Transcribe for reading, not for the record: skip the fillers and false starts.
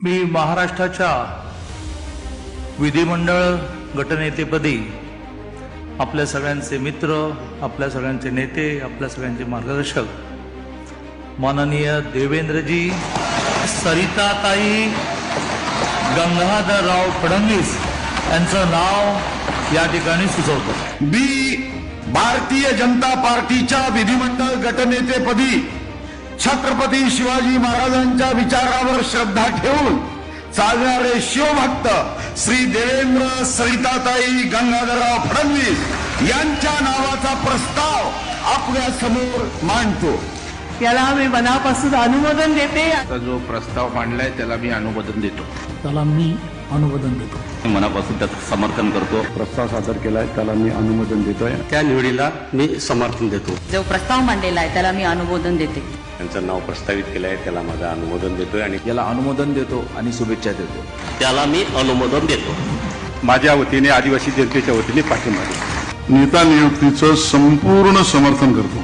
मी महाराष्ट्राच्या विधिमंडळ गटनेतेपदी आपल्या सगळ्यांचे मित्र, आपल्या सगळ्यांचे नेते, आपल्या सगळ्यांचे मार्गदर्शक माननीय देवेंद्रजी, सरिताताई गंगाधरराव फडणवीस यांचं नाव या ठिकाणी सुचवतो। मी भारतीय जनता पार्टीच्या विधिमंडळ गटनेतेपदी छत्रपती शिवाजी महाराजांच्या विचारावर श्रद्धा ठेवून चालणारे शिवभक्त श्री देवेंद्र सरिताताई गंगाधरराव फडणवीस यांच्या नावाचा प्रस्ताव आपल्या समोर मांडतो। याला मी मनापासून अनुमोदन देते। जो प्रस्ताव मांडलाय त्याला मी अनुमोदन देतो। त्याला मी अनुमोदन देतो। मनापासून त्याचं समर्थन करतो। प्रस्ताव सादर केलाय त्याला मी अनुमोदन देतोय। त्या निवडीला मी समर्थन देतो। जो प्रस्ताव मांडलेला आहे त्याला मी अनुमोदन देते। त्यांचं नाव प्रस्तावित केलं आहे त्याला माझं अनुमोदन देतोय आणि याला अनुमोदन देतो आणि शुभेच्छा देतो। त्याला मी अनुमोदन देतो। माझ्या वतीने आदिवासी जनतेच्या वतीने पाठिंबा देतो। नेता नियुक्तीचं संपूर्ण समर्थन करतो।